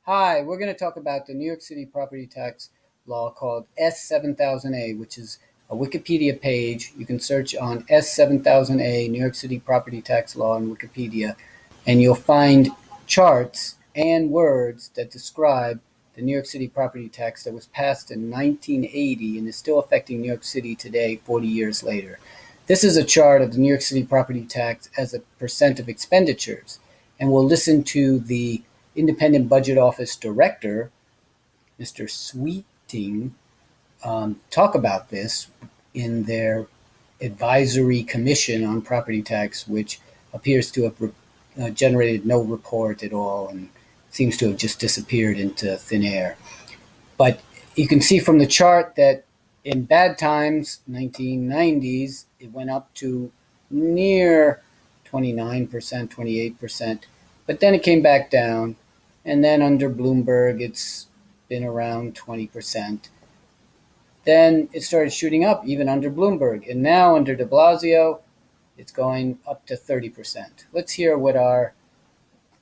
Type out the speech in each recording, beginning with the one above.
Hi, we're going to talk about the New York City property tax law called S7000A, which is a Wikipedia page. You can search on S7000A, New York City property tax law in Wikipedia, and you'll find charts and words that describe the New York City property tax that was passed in 1980 and is still affecting New York City today, 40 years later. This is a chart of the New York City property tax as a percent of expenditures, and we'll listen to the Independent Budget Office Director, Mr. Sweeting, talk about this in their advisory commission on property tax, which appears to have generated no report at all and seems to have just disappeared into thin air. But you can see from the chart that in bad times, 1990s, it went up to near 29%, 28%, but then it came back down. And then under Bloomberg, it's been around 20%. Then it started shooting up even under Bloomberg. And now under de Blasio, it's going up to 30%. Let's hear what our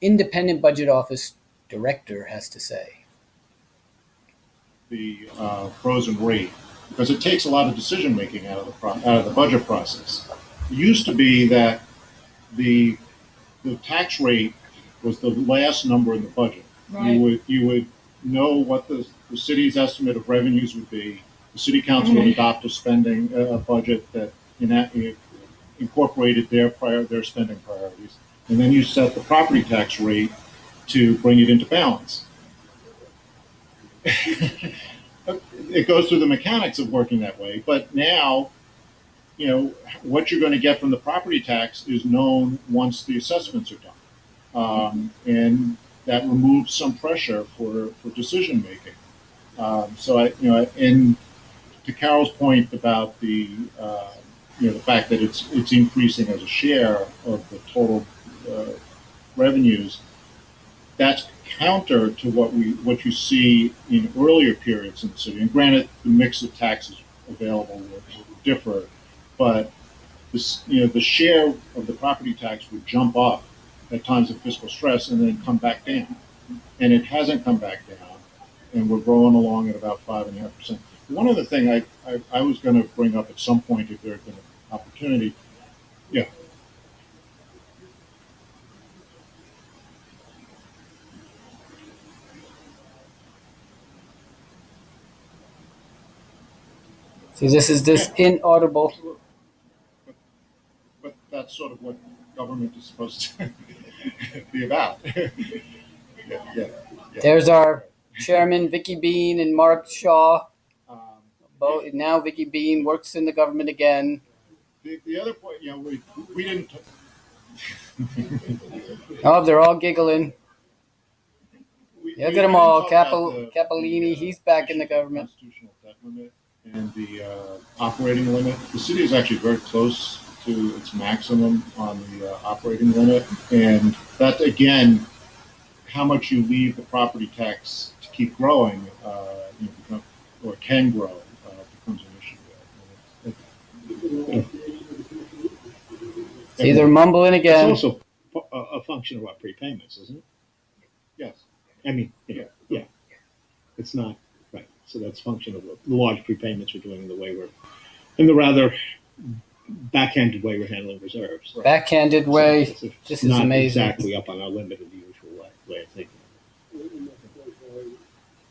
Independent Budget Office Director has to say. The frozen rate, because it takes a lot of decision making out of the budget process. It used to be that the tax rate was the last number in the budget. Right. You would know what the city's estimate of revenues would be. The city council would adopt a spending budget that incorporated their spending priorities, and then you set the property tax rate to bring it into balance. It goes through the mechanics of working that way, but now, what you're going to get from the property tax is known once the assessments are done. And that removes some pressure for decision making. And to Carol's point about the fact that it's increasing as a share of the total revenues, that's counter to what you see in earlier periods in the city. And granted, the mix of taxes available will differ, but the share of the property tax would jump up at times of fiscal stress and then come back down. And it hasn't come back down, and we're growing along at about 5.5%. One other thing I was going to bring up at some point if there had been an opportunity. Yeah. See, this is inaudible. But that's sort of what government is supposed to be about. Yeah. There's our chairman, Vicky Bean, and Mark Shaw. Now Vicky Bean works in the government again. The other point, we didn't. Oh, they're all giggling. Look at them all. Capolini, he's back in the government. Constitutional debt limit and the operating limit. The city is actually very close to its maximum on the operating limit, and that again, how much you leave the property tax to keep growing, or can grow, becomes an issue. See, they're mumbling again. It's also a function of what prepayments, isn't it? Yes. I mean, yeah. It's not right. So that's a function of what the large prepayments we're doing, in the rather backhanded way we're handling reserves. Right. Backhanded way. So this is amazing. Not exactly up on our limit in the usual way of thinking.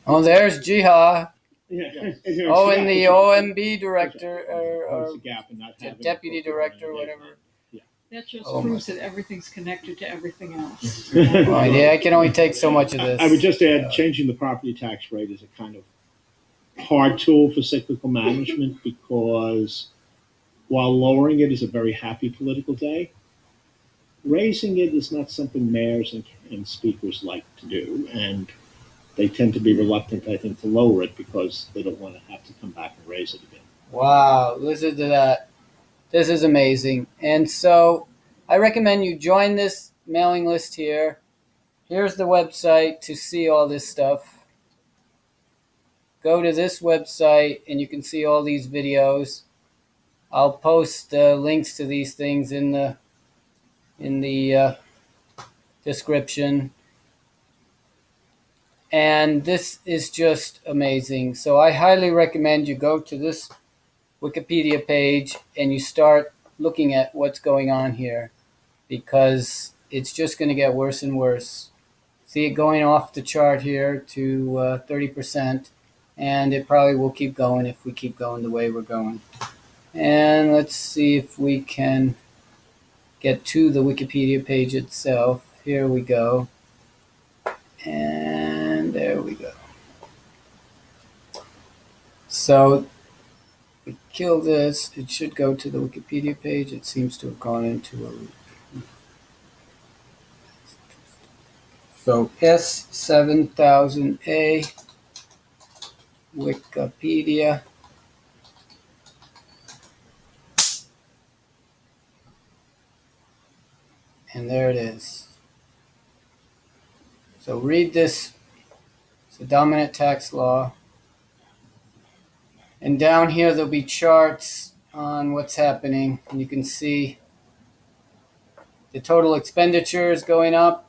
Oh, there's Jiha. Yeah. And the OMB director, or deputy director, whatever. That just proves that everything's connected to everything else. I can only take so much of this. I would just add, changing the property tax rate is a kind of hard tool for cyclical management because while lowering it is a very happy political day, raising it is not something mayors and speakers like to do. And they tend to be reluctant, I think, to lower it because they don't want to have to come back and raise it again. Wow, listen to that. This is amazing. And so I recommend you join this mailing list here. Here's the website to see all this stuff. Go to this website and you can see all these videos. I'll post links to these things in the description. And this is just amazing. So I highly recommend you go to this Wikipedia page and you start looking at what's going on here, because it's just going to get worse and worse. See it going off the chart here to 30%, and it probably will keep going if we keep going the way we're going. And let's see if we can get to the Wikipedia page itself. Here we go. And there we go. So we kill this. It should go to the Wikipedia page. It seems to have gone into a loop. So S7000A Wikipedia. And there it is. So read this. It's a dominant tax law. And down here there'll be charts on what's happening. And you can see the total expenditures going up.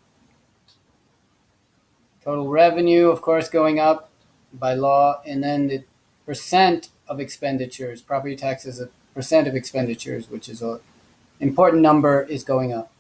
Total revenue, of course, going up by law. And then the percent of expenditures. Property tax is a percent of expenditures, which is an important number, is going up.